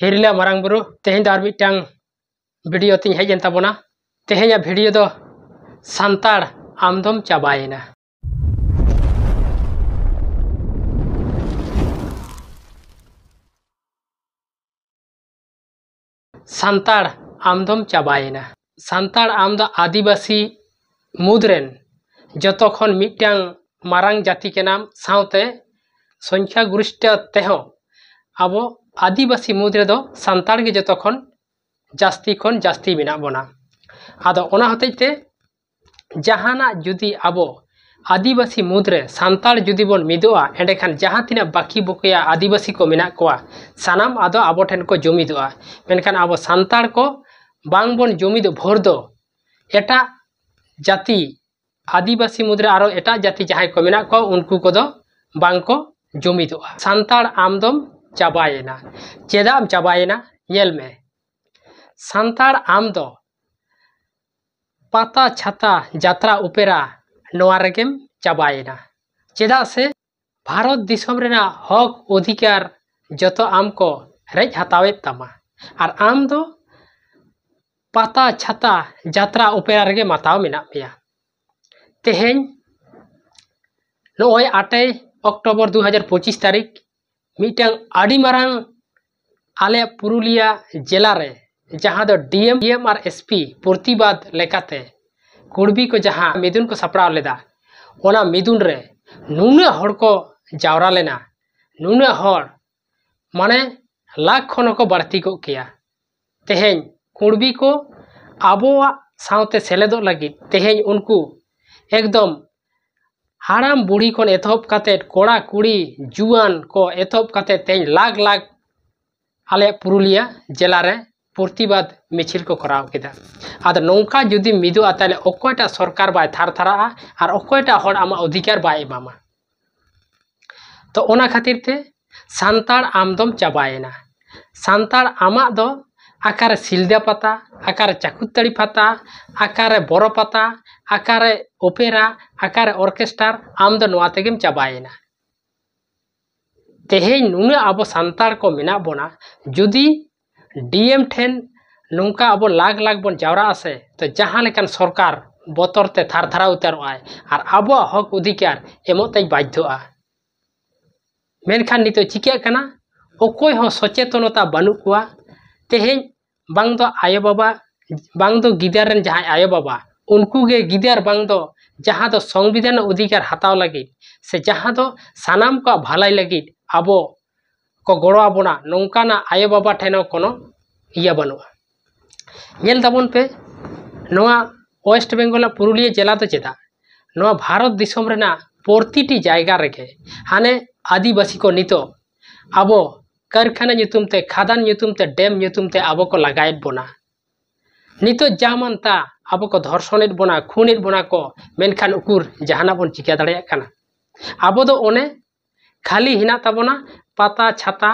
हिरला मारांग बुरु तेहें दार मिटांग वीडियो तीन हेजन ताबोना तेहें वीडियो दो सांताड़ आमदम चाबायना सांताड़ आमदम चाबायना सांताड़ आमद आदिवासी मुद्रेन जतो खन मिटांग मारांग जाति के नाम साउते संख्या गरिष्ठ तेहो आबो आदिवासी मुद्रे दो सांताड़ के जतो खन जास्ती मेना बोना आदो ओना हतेते जहाना जुदी आबो आदिवासी मुद्रे सांताड़ जुदी बोन मिदोआ एंडेखान जहां तिना बाकी बकया आदिवासी को मेना कोआ सानाम आदो आबो ठेन को जुमिदोआ मेनखान आबो सांताड़ को बांग बोन जुमिद भोर दो एटा जाति आदिवासी मुद्रे आरो एटा जाति जहां को मेना को उनको को दो बांग को जुमिदोआ सांताड़ आमदम चाबायना चेदाम चाबायना नेल में सांताड़ आम दो पाता छाता जात्रा उपेरा नोआ रेगेम चाबायना चेदा से भारत दिसम रेना हक अधिकार जतो आम को रेज हतावे तमा और आम दो पाता छाता जात्रा उपेरा रेगे माताव मेना पेया तेहें नोय 8 अक्टोबर 2025 तारीख मिटांग आडी मारांग आले पुरुलिया जिला रे जहां दो डीएम और एसपी प्रतिबाद लेकाते कुड़बी को जहां मिदुन को सपड़ाव लेदा ओना मिदुन रे नुना हड़ को जावरा लेना नुना हड़ माने लाख खन को बढ़ती को किया तेहें कुड़बी को आबोआ साउते सेलेदो लगी तेहें उनको एकदम हाराम बुढ़ी को एतहब काते कोड़ा कुड़ी जुआन को एतहब काते तेहें लाख लाख आले पुरुलिया जिला रे प्रतिबाद मिছিল को कराव केदा आद नौका जुदी मिदो आताले ओकोटा सरकार बाय थार थारा और ओकोटा हड़ आमा अधिकार बाय एमामा तो ओना खातिर ते सांताड़ आमदम चाबायना सांताड़ आमा दो आकारे सिलदा पाता आकारे चाकुतड़ी पाता आकारे बोरो पाता आकारे ओपेरा आकारे ऑर्केस्ट्रा आम दो नोआ तेगेम चाबायना तेहें नुना आबो सांताड़ को मेना बोना जुदी डीएम ठेन नौका अब लाख लाख बन जावरा आसे तो जहां लेकान सरकार बतरते थार थारा उतारोआ और अब हक अधिकार एमते बाध्योआ मेनखान नितो चिका कना ओकोय हो सचेतनता बानु कुआ तेहें बांग दो आयो बाबा बांग दो गिदार रेन जहां आयो बाबा उनको गे गिदार बांग दो जहां दो संविधान अधिकार हताव लगी से जहां दो सानाम को भलाई लगी आबो को गड़ो बोना नौकाना आयो बाबा ठेनो कोनो इया बनुआ नेल ताबन पे नोआ वेस्ट बेंगल पुरुलिया जिला तो चेदा नोआ भारत दिसम रेना प्रतिटी जायगा रेगे हाने आदिवासी को नितो आबो कारखाना ᱧᱩᱛᱩᱢ ते खादान ᱧᱩᱛᱩᱢ ते डैम ᱧᱩᱛᱩᱢ ते आबो को लगायत बोना नितो जामनता आबो को धर्षणेत बोना खूनेत बोना को मेनखान उकुर जहाना बोन चिका दाड़िया काना आबो दो ओने खाली हिना ताबोना पाता छाता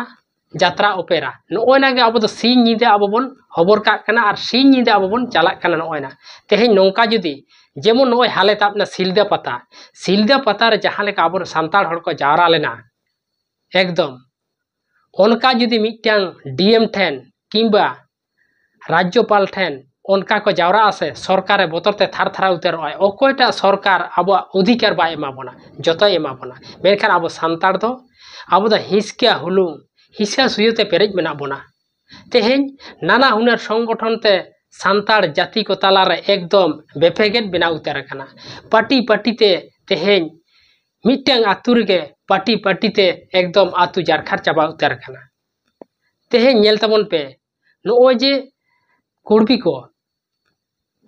जात्रा ओपेरा नोना गे आबो दो सिंह नींदे आबो बोन खबर का कना और सिंह नींदे आबो बोन चाला कना नोना तेहें नौका जुदी जेमन नोय हाले ताबना सिलदा पता रे जहां लेका आबो सांताड़ हड़ को जावरा लेना एकदम उनका जुदी मिटांग डीएम ठेन किंबा राज्यपाल ठेन उनका को जावरा आसे सरकार बतरते थार थारा उतारोआ ओकोयटा सरकार आबो अधिकार बा एमा बोना जतो एमा बोना मेनखान आबो सांताड़ दो आबो द हिसका हुलुंग हिसा सुयोते पेरेज मेना बोना तेहें नाना हुनर संगठन ते सांताड़ जाति को तालारे एकदम बेफेगेट बेना उतार कना पार्टी ते तेहें मिटांग आतु रेगे पार्टी ते एकदम आतु जारखार चाबा उतार कना तेहें नेल ताबन पे नोय जे कुड़बी को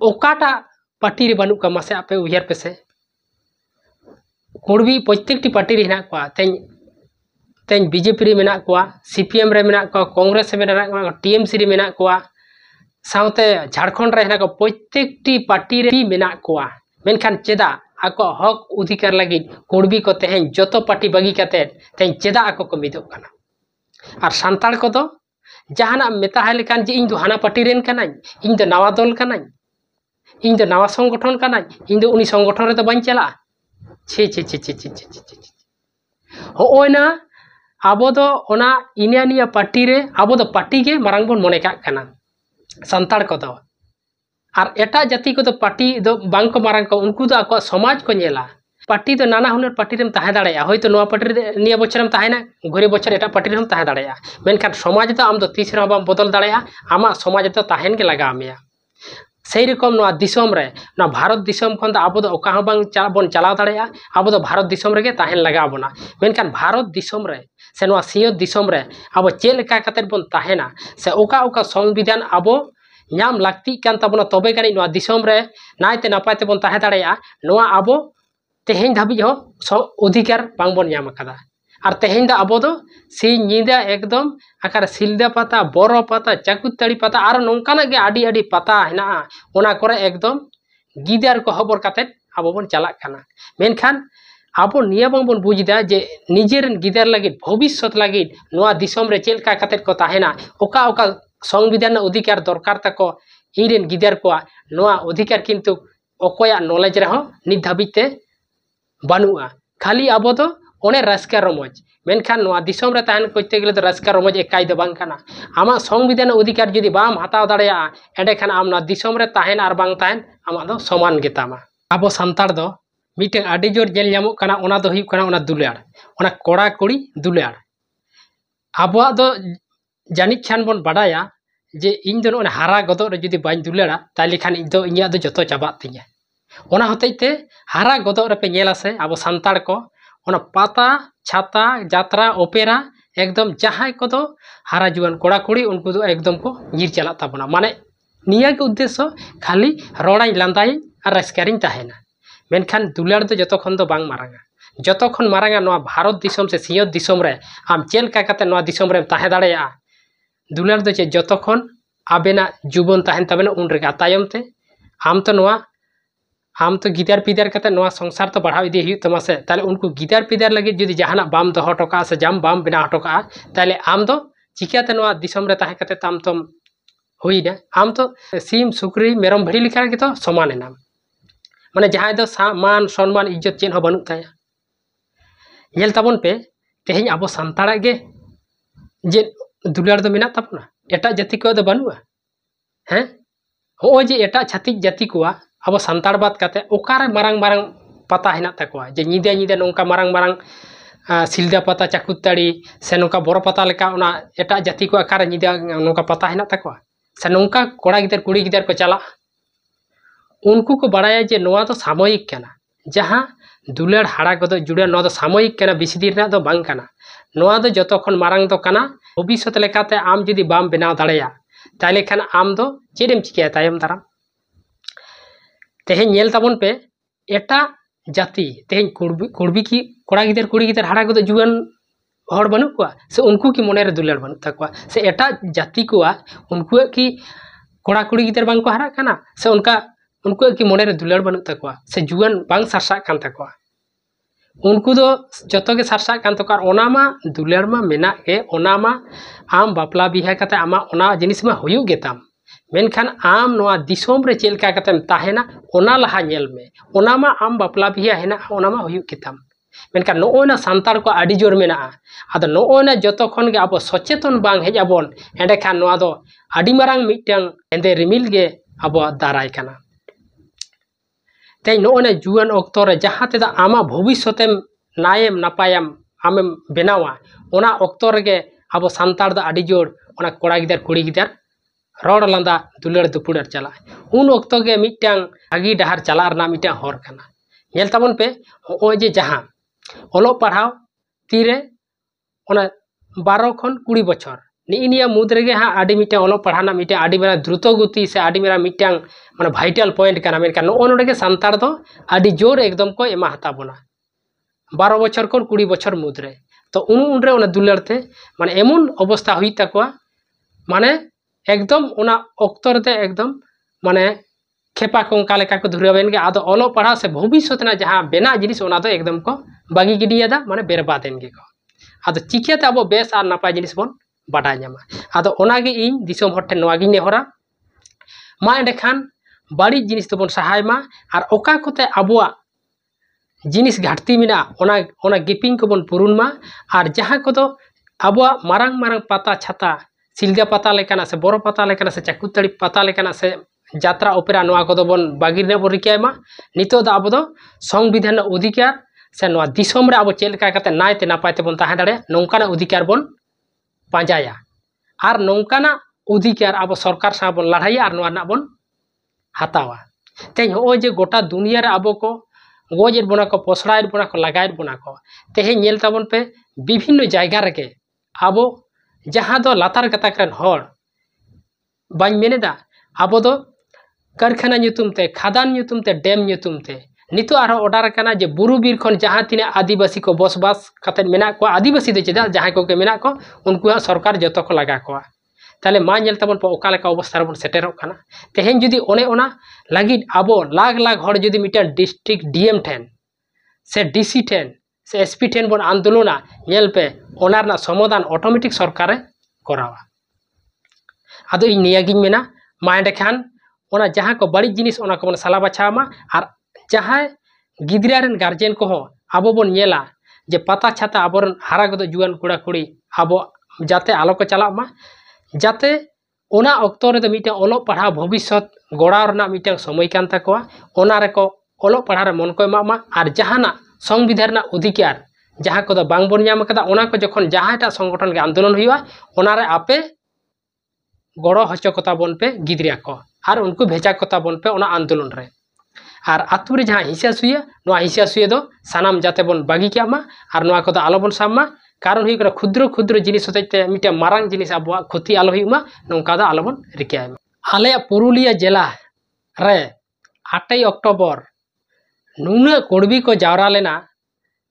ओकाटा पार्टी रे बानु का मासे आपे उयार पे से कुड़बी प्रत्येकटी पार्टी रे हिना को तें बीजेपी रे मेना को सीपीएम रे मेना को कांग्रेस रे मेना को टीएमसी रे मेना को साउते झारखंड रे हिना को प्रत्येकटी पार्टी रे मेना को मेनखान चेदा आको हक अधिकार लगी कुड़बी को तेहें जतो पार्टी बागी काते तें चेदा आको को मिदो कना और सांताड़ को दो जहाना मेता है लेकान जे इन दो हाना पार्टी रेन कनाई इन दो नवा दल कनाई इन दो नवा संगठन कनाई इन दो उनी संगठन रे तो बाñ चला छे छे छे छे छे छे छे हो ओना abo do ona inia niya party re abo do party ge marang bon mone kak kana santar ko do ar eta jati ko do party do bang ko marang ko unku do ako samaj ko nyela party do nana hunar party rem tahe dareya hoyto noa party re niya bochram tahena घरे बोचर एटा party रम ताहे दाड़ेया मेनखान समाज तो आम दो तीस रे balm बदल दाड़ेया आमा समाज तो ताहेन के लगा मेया सेई रकम नोआ दिसम रे ना भारत दिसम खन द आबो दो ओका हं बांग बोन चलाव दाड़ेया आबो दो भारत दिसम रे ताहेन लगा बोना मेनखान भारत दिसम रे से नोआ सियत दिसम रे आबो चेल लेका कतेर बोन ताहेना से ओका ओका संविधान आबो ᱧᱟᱢ ᱞᱟᱹᱠᱛᱤ ᱠᱟᱱ ᱛᱟᱵᱚᱱᱟ ᱛᱚᱵᱮ ᱜᱟᱱᱤ ᱱᱚᱣᱟ ᱫᱤᱥᱚᱢ ᱨᱮ ᱱᱟᱭᱛᱮ ᱱᱟᱯᱟᱭ ᱛᱮᱵᱚᱱ ᱛᱟᱦᱮᱸ ᱫᱟᱲᱮᱭᱟᱜᱼᱟ ᱱᱚᱣᱟ ᱟᱵᱚ ᱛᱮᱦᱮᱧ ᱫᱷᱟᱹᱵᱤᱡ ᱦᱚᱸ ᱚᱫᱷᱤᱠᱟর ᱵᱟᱝᱵᱚᱱ ᱧᱟᱢ ᱟᱠᱟᱫᱟ और तेहें अब सिंह नीदा एकदम आकार सिलदा पाता बोरो पाता चाकुताड़ी पाता और नौकाना गे आडी आडी पाता हेना ओना करे एकदम गिदार को खबर काते अब बन चलाक काना मेनखान अब निया बांग बन बुझदा जे निजेरन गिदार लागिद भविष्यत लागिद नोआ दिसम रे चेलका काते को ताहेना ओका ओका संविधान अधिकार दरकार तको इरेन गिदार को नोआ अधिकार किंतु ओकोया नॉलेज रहो नित धाबिते बानुआ खाली अब तो ओने रास्का रमज मेनखान नोआ दिसम रे ताहन कोइते गेले तो रास्का रमज एकाई दो बांग काना आमा संविधान अधिकार जदि बाम हताव दाड़ेया एंडे खान आम नोआ दिसम रे ताहन आर बांग ताहन आमा दो समान गेतामा आबो सांतार दो मीटिंग आडी जोर जेल ᱧᱟᱢᱚᱜ ᱠᱟᱱᱟ ᱚᱱᱟ ᱫᱚ ᱦᱩᱭᱩᱜ ᱠᱟᱱᱟ ᱚᱱᱟ दुलार ᱚᱱᱟ ᱠᱚᱲᱟ ᱠᱩᱲᱤ दुलार ᱟᱵᱚᱣᱟᱜ ᱫᱚ ᱡᱟᱹᱱᱤᱡ ᱠᱷᱟᱱ ᱵᱚᱱ ᱵᱟᱰᱟᱭᱟ जे ᱤᱧ ᱫᱚ ᱱᱚᱜᱼᱚᱭ ᱦᱟᱨᱟ ᱜᱚᱫᱚᱜ ᱨᱮ ᱡᱩᱫᱤ ᱵᱟᱹᱧ दुलारा ᱛᱟᱦᱞᱮ ᱠᱷᱟᱱ ᱤᱧ ᱫᱚ ᱤᱧᱟᱹᱜ ᱫᱚ ᱡᱚᱛᱚ ᱪᱟᱵᱟᱜ ᱛᱤᱧᱟ ᱚᱱᱟ ᱦᱚᱛᱮᱡ ᱛᱮ ᱦᱟᱨᱟ ᱜᱚᱫᱚᱜ ᱨᱮᱯᱮ ᱧᱮᱞᱟ ᱥᱮ ᱟᱵᱚ ᱥᱟᱱᱛᱟᱲ ᱠᱚ ओना पाता छाता जात्रा ओपेरा एकदम जहां को दो हारा जुआन कोड़ा कुड़ी उनको दो एकदम को ᱧᱤᱨ चला ताबना माने निया के उद्देश्य खाली रोड़ाई लांदाई और रास्कारिंग ताहेना मेनखान दुलार दो जतो खन दो बांग मारांगा जतो खन मारांगा नोआ भारत दिसम से सियत दिसम रे आम चेल का कते नोआ दिसम रे ताहे दाड़ेया दुलार दो चे जतो खन आबेना जुबन ताहेन तबेना उन रेगा तायम ते आम तो नोआ आम तो गिदार पिदार कते नोआ संसार तो बढ़ाव इदी हुई तमा से ताले उनको गिदार पिदार लगे जदि जहाना बाम दोहो टोका से जाम बाम बिना टोका ताले आम दो चिकाते नोआ दिसम रे ताहे कते ताम तम हुईना आम तो सीम सुक्री मेरम भिड़ी लिखा के तो समान एना माने जहां दो मान सम्मान इज्जत चेन हो बानु ताया नेल ताबन पे तेहेñ आबो सांताड़ा गे जे दुलार दो मेना ताबना एटा जाति को दो बानुआ हैं हो जे एटा छातिक जाति कोआ अब सांताड़ बात काते ओकारे मारांग मारांग पता हेना तकवा जे नीदे नीदे नोंका मारांग मारांग सिलदा पता चाकुताड़ी से नोंका बोरो पता लेका ओना एटा जाति को आकारे नीदे नोंका पता हेना तकवा से नोंका कोड़ा गिदर कुड़ी गिदर को चला उनको को बड़ाया जे नोआ तो सामयिक काना जहां दुलार हाड़ा को जुड़े नोआ तो सामयिक काना बेसी दिन रे दो बांग काना नोआ दो जतो खन मारांग दो काना भविष्यत लेकाते आम जदि बाम बनाव दाड़ेया ताइले खान आम दो चेदेम चिकाया तायम दाराम तेहेñ नेल ताबन पे एटा जाति तेहेñ कुड़बी की कोड़ा गिदर कुड़ी गिदर हाड़ा को जुआन हड़ बनू को से उनको की मने रे दुलार बनू तकवा से एटा जाति को उनको की कोड़ा कुड़ी गिदर बांग को हारा काना से उनको की मने रे दुलार बनू तकवा से जुआन बांग सरसा कान तकवा उनको दो जतो के सरसा कान तकवा ओना मा दुलार मा मेना के ओना मा आम बापला बिहा कते आमा ओना जिनिस मा हुयु गेताम मेनखान आम नोआ दिसोम रे चेलका कतेम ताहेना ओना लहा नेल में ओना मा आम बापला बिहा हेना ओना मा हुयु केताम मेनखान नोना सांतार को आडी जोर मेना आदो नोना जतो खन गे अब सचेतन बांग हेज आबोन एंडे खान नोआ दो आडी मारांग मिटंग एंदे रिमिल गे अब दाराय काना ते नोना जुआन ऑक्तो रे जहां ते आमा भविष्यतेम नायम नापायम आमेम बेनावा ओना ऑक्तो रे अब सांतार द आडी जोर ओना कोड़ा गिदर कुड़ी गिदर रोड लांदा दुलार दुपुड़र चला उन वक्त के मिटांग आगी डहार चला रना मिटांग हर काना नेल ताबन पे ओ जे जहां ओलो पढ़ाव तीरे ओना 12 खन 20 बछर निनिया मुद रेगे हा आडी मिटांग ओलो पढ़ाना मिटांग आडी मेरा द्रुत गति से आडी मेरा मिटांग माने वाइटल पॉइंट काना मेनका नो नोडे के सांतार दो आडी जोर एकदम को एमा हता बोना 12 बछर खन 20 बछर मुद रे तो उन रे ओना दुलार ते माने एमन अवस्था हुई तकवा माने एकदम ओना ऑक्टर ते एकदम माने खेपा को उनका लेका को धुरबेन के आदो ओलो पढ़ा से भविष्यत ना जहां बेना जिनिस ओना दो एकदम को बागी गिडियादा माने बेरबादेन गे को आदो चिकियाते अब बेस आर नापाय जिनिस बोन बाडा ᱧᱟᱢᱟ आदो ओना गे इन दिसोम हटे नोआ गिन नेहरा मा एंडे खान बाड़ी जिनिस तो बोन सहाय मा आर ओका कोते अबुआ जिनिस घाटती मिना ओना गिपिंग को बोन पुरुन मा आर जहां को दो abuak marang pata chata silga pata lekana se boro pata lekana se Chakutari pata lekana se jatra opera noa kodo bon bagirne bon rikai ma nito da abo do সংবিধান অধিকার se noa disom re abo chel ka kate nai te napai te bon tahen dare nongkana অধিকার bon panjaya ar nongkana অধিকার abo sorkar sa bon ladhai ar noa na bon hatawa teñ ho je gota dunia re abo ko gojir bona ko posrair bona ko lagair bona ko tehe nyel tabon pe bibhinno jayga rege abo jaha do latar gatak ren hor bañ meneda abo do कारखाना nyutumte khadan nyutumte dam nyutumte nito arho order kana je buru bir khon jaha tina आदिवासी को बसबास kate mena ko आदिवासी de cheda jaha ko ke mena ko unku सरकार joto ko laga ko ताले मा nail तबन प ओका लेका अवस्था रे बन सेटेरक खाना तेहेन जुदी ओने ओना लागिद आबो लाख लाख हर जुदी मिटन डिस्ट्रिक्ट डीएम ठेन से डीसी ठेन से एसपी ठेन बन आंदोलना नेल पे ओनार ना समाधान ऑटोमेटिक सरकार करावा आदो इ नियागिन मेना माइंड खान ओना जहां को बड़ी जिनिस ओना को बन साला बाछामा आर जहां गिदरा रेन गार्जियन को हो आबो बन नेला जे पता छाता आबोरन हारा गदो जुआन कुड़ा कुड़ी आबो जाते आलो को चला मा जाते ओना अक्तो रे मिटे ओलो पढ़ा भविष्य गोड़ा रना मिटे समय कान तकवा ओना रे को ओलो पढ़ा रे मन को एमा आर जहाना संविधान ना अधिकार जहां को द बांग बन नाम कदा ओना को जखन जहाटा संगठन के आंदोलन हुआ ओना रे आपे गड़ो हचो कता बन पे गिदरिया को आर उनको भेजा कता बन पे ओना आंदोलन रे आर आतु रे जहां हिसा सुया नो हिसा सुया दो सानाम जाते बन बागी कियामा आर नो को द आलो बन सामा कारण हुई क्षुद्र क्षुद्र जिनिस होते मिटे मारांग जिनिस अब क्षति आलो हुई नौका दा आलोबन रिकाय आले पुरुलिया जिला रे 8 अक्टोबर नुना कोड़बी को जावरा लेना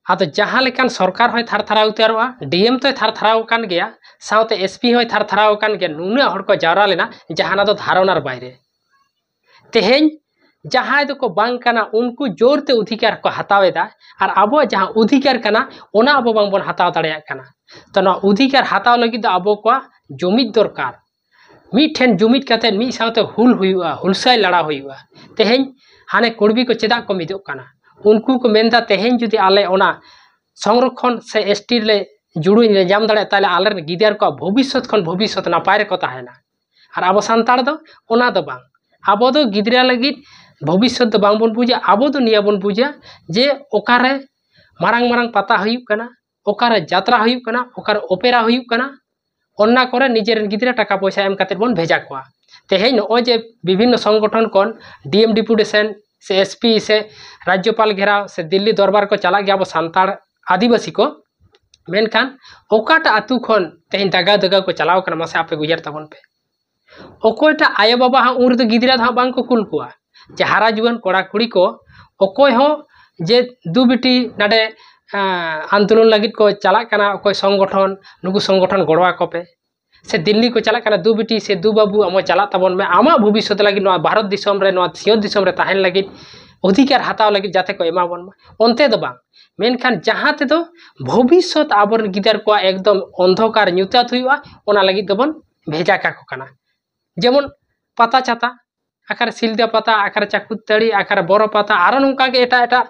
आदो जहां लेकान सरकार होय थार थारा उतारवा डीएम तो थार थाराव कान गया साउते एसपी होय थार थाराव कान गया नुना हड़ को जावरा लेना जहाना दो धारणार बाहरे तेहेन जहां दो को बांग काना उनको जोरते अधिकार को हतावेदा और अब जहां अधिकार काना ओना अब बांग बन हताव दाड़िया काना तो ना अधिकार हताव लगी दो अब को जुमिद दरकार मिठेन जुमिद काते मी साउते हुल हुआ हुलसाय लड़ा हुआ तेहेन हाने कुड़बी को चेदा को मिदो काना उनको को मेनदा तेहेन जुदी आले ओना संरक्षण से एसटी ले जुड़ू ले जाम दाड़े ताले आलर गिदार को भविष्य खन भविष्य नापाय रे को ताहेना और अब संताड़ दो ओना दो बांग अब दो गिदरा लगी भविष्य तो बांग बन बुझा अब तो निया बन बुझा जे ओकारे मारांग मारांग पता हुयुक कना ओकारे यात्रा हुयुक कना ओकारे ओपेरा हुयुक कना ओन्ना करे निजेरन गिदरा टाका पैसा एम काते बन भेजा कोआ तेहेन ओ जे विभिन्न संगठन कोन डीएम डिपुटेशन से एसपी से राज्यपाल घेराव से दिल्ली दरबार को चला गया अब सांताड़ आदिवासी को मेनखान ओकाटा आतु खन तेहेन दागा दागा को चलाव कना मासे आपे गुजर तबन पे ओकोटा आयो बाबा हा उर तो गिदरा धा बांग को कुल कोआ जे हारा जुआन कोड़ा कुड़ी को ओकोय हो जे दु बिटी नाडे आंदोलन लगित को चला कना ओकोय संगठन नुगु संगठन गड़वा को पे से दिल्ली को चला कना दु बिटी से दु बाबू अमो चला तबन में आमा भविष्य लगी नो भारत दिसम रे नो सियो दिसम रे ताहेन लगी अधिकार हताव लगी जाते को एमा बन ओनते दो बांग मेनखान जहां ते दो भविष्य आबर गिदार को एकदम अंधकार न्यूतात हुआ ओना लगी दबन भेजा का को कना जेमन पता छाता आकार सिलदा पता आकार चाकुतड़ी आकार बरो पता आरो नोंका के एटा एटा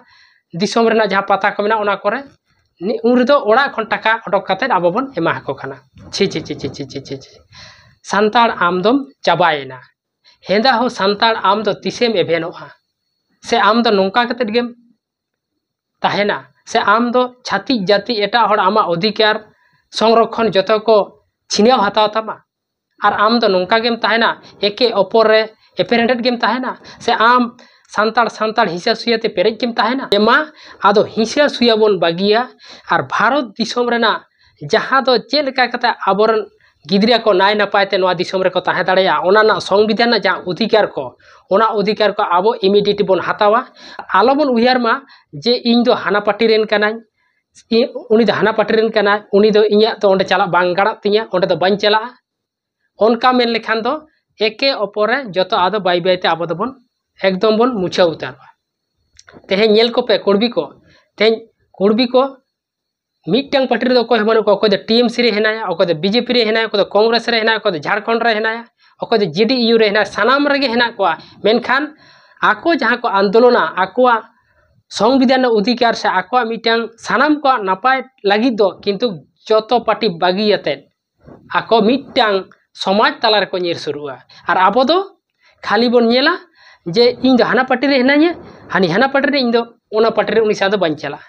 दिसम रेना जहां पता को मेना ओना करे उन रे दो ओड़ा खन टाका अडक काते आबो बन एमा को खाना छी छी छी छी छी छी छी सांताड़ आमदम चाबायना हेंदा हो सांताड़ आम दो तिसेम एभेनोआ से आम दो नोंका काते गेम ताहेना से आम दो छाती जाति एटा हड़ आमा अधिकार संरक्षण जतो को छिनिया हताव तामा और आम दो नोंका गेम ताहेना एके अपर रे एपेरेंटेड गेम ताहेना से आम सांताड़ सांताड़ हिसा सुयाते पेरेज गेम ताहेना एमा आदो हिसा सुया बन बागिया और भारत दिसम रेना जहां दो चेल का कता आबरन गिदरिया को नाय नपायते नोआ दिसम रे को ताहे दाड़ेया ओना ना संविधान ना जहां अधिकार को ओना अधिकार को आबो इमिडिएट बन हतावा आलो बन उयार मा जे इन दो हाना पार्टी रेन कनाई उनी दो हाना पार्टी रेन कनाई उनी दो इया तो ओंडे चला बांग गाड़ा तिया ओंडे दो बाñ चला ओनका मेन लेखान दो एके अपरे जतो आदो बाई बाईते आबो दबन एकदम बन मुछा उतारवा तेहे नेल को पे कुड़बी को मिटंग पार्टी रे को हमन को दे टीएमसी रे हेनाया को दे बीजेपी रे हेनाया को दे कांग्रेस रे हेनाया को दे झारखंड रे हेनाया को दे जेडीयू रे हेना सानाम रे हेना को मेनखान आको जहां को आंदोलना आकोआ संविधान अधिकार से आकोआ मिटंग सानाम को नापाय लगी दो किंतु joto party bagiyatet ako mittang समाज तलार को nyir suruga ar abo do khali bon nyela je ᱤᱧ ᱫᱚ ᱦᱟᱱᱟ ᱯᱟᱴᱤ ᱨᱮ ᱦᱮᱱᱟᱹᱧᱟ ᱦᱟᱱᱤ ᱦᱟᱱᱟ ᱯᱟᱴᱤ ᱨᱮ ᱤᱧ ᱫᱚ ᱚᱱᱟ ᱯᱟᱴᱤ ᱨᱮ ᱩᱱᱤ ᱥᱟᱶ ᱫᱚ ᱵᱟᱹᱧ ᱪᱟᱞᱟᱜᱼᱟ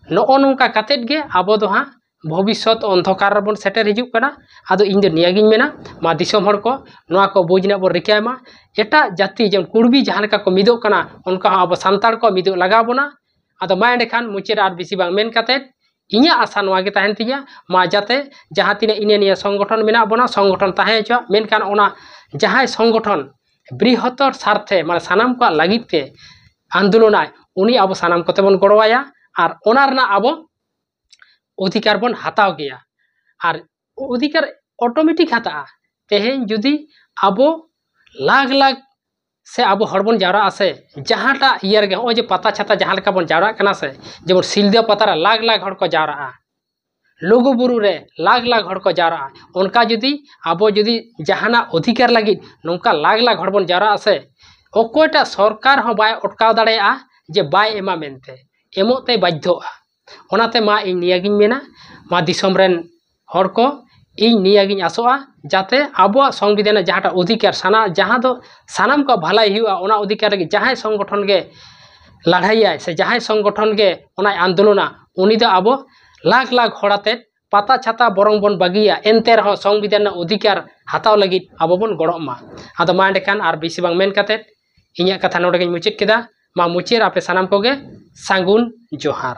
ᱱᱚᱜᱼᱚ ᱱᱚᱝᱠᱟ ᱠᱟᱛᱮᱫ ᱜᱮ ᱟᱵᱚ ᱫᱚ ᱦᱟᱸᱜ ᱵᱷᱚᱵᱤᱥᱥᱚᱛ ᱚᱱᱫᱷᱚᱠᱟᱨ ᱨᱮᱵᱚᱱ ᱥᱮᱴᱮᱨ ᱦᱤᱡᱩᱜ ᱠᱟᱱᱟ ᱟᱫᱚ ᱤᱧ ᱫᱚ ᱱᱤᱭᱟᱹᱜᱤᱧ ᱢᱮᱱᱟ ᱢᱟ ᱫᱤᱥᱚᱢ ᱦᱚᱲ ᱠᱚ ᱱᱚᱣᱟ ᱠᱚ ᱵᱩᱡᱽ ᱨᱮᱱᱟᱜ ᱵᱚᱱ ᱨᱤᱠᱟᱹᱭ ᱢᱟ ᱮᱴᱟᱜ ᱡᱟᱹᱛᱤ ᱡᱮᱢᱚᱱ ᱠᱩᱲᱵᱤ ᱡᱟᱦᱟᱸ ᱞᱮᱠᱟ ᱠᱚ ᱢᱤᱫᱚᱜ ᱠᱟᱱᱟ ᱚᱱᱠᱟ ᱦᱚᱸ ᱟᱵᱚ ᱥᱟᱱᱛᱟᱲ ᱠᱚ ᱢᱤᱫᱚᱜ ᱞᱟᱜᱟᱣ ᱵᱚᱱᱟ ᱟᱫᱚ ᱢᱟ ᱮᱸᱰᱮᱠᱷᱟᱱ ᱢᱩᱪᱟᱹᱫ ᱟᱨ ᱵᱮᱥᱤ ᱵᱟᱝ ᱢᱮᱱ ᱠᱟᱛᱮᱫ ᱤᱧᱟᱹᱜ ᱟᱥᱟ ᱱᱚᱣᱟ ᱜᱮ ᱛᱟᱦᱮᱱ ᱛᱤᱧᱟ ᱢᱟ ᱡᱟᱛᱮ ᱡᱟᱦᱟᱸ ᱛᱤᱱᱟᱹᱜ ᱤᱱᱟᱹ ᱥᱚᱝᱜᱚᱴᱷᱚᱱ ᱢᱮᱱᱟᱜ ᱵᱚᱱᱟ ᱥᱚᱝᱜᱚᱴᱷᱚᱱ ᱛᱟᱦᱮᱸ ᱦᱚᱪᱚᱣᱟᱜ ᱢᱮᱱᱠᱷᱟᱱ ᱚᱱᱟ ᱡᱟᱦᱟᱸᱭ ᱥᱚᱝᱜᱚᱴᱷᱚᱱ ᱵᱨᱤᱦᱚᱛᱚᱨ ᱥᱟᱨᱛᱷᱮ ᱢᱟᱱᱮ ᱥᱟᱱᱟᱢ ᱠᱚᱣᱟᱜ ᱞᱟᱹᱜᱤᱫ ᱛᱮ आंदोलनाय उनी अब सानाम कोते बन गड़वाया और ओना रना अब अधिकार बन हताव गया और अधिकार ऑटोमेटिक हता तेहेन जुदी अब लाख लाख से अब हड़बन जावरा आसे जहाँटा इयर गे हो जे पता छाता जहाँ लेका बन जावरा कना से जेमन सिलदे पतारा लाख लाख हड़ को जावरा लघु बुरु रे लाख लाख हड़ को जावरा उनका जुदी अब जुदी जहाना अधिकार लगी नौका लाख लाख हड़ बन जावरा आसे ओकोटा सरकार हो बाय अटकाव दाड़ेया जे बाय एमा मेनते एमोते बाध्योआ ओनाते मा इन नियागिन मेना मा दिसोम रेन हर को इन नियागिन आसोआ जाते आबो संविधान जहाँटा अधिकार साना जहाँ दो सानाम को भलाई हुआ ओना अधिकार गे जहाँ संगठन गे लड़ाइया से जहाँ संगठन गे ओना आंदोलना उनी दो आबो लाख लाख हड़ाते पाता छाता बरंग बन बागिया एनते रहो संविधान अधिकार हताव लगी आबो बन गड़मा आदो मा एंडेखान आर बेसि बांग मेन काते इᱧᱟᱹᱜ ᱠᱟᱛᱷᱟ ᱱᱚᱰᱮ ᱜᱮᱧ ᱢᱩᱪᱟᱹᱫ ᱠᱮᱫᱟ ᱢᱟ ᱢᱩᱪᱟᱹᱫ ᱟᱯᱮ ᱥᱟᱱᱟᱢ ᱠᱚᱜᱮ ᱥᱟᱹᱜᱩᱱ ᱡᱚᱦᱟᱨ।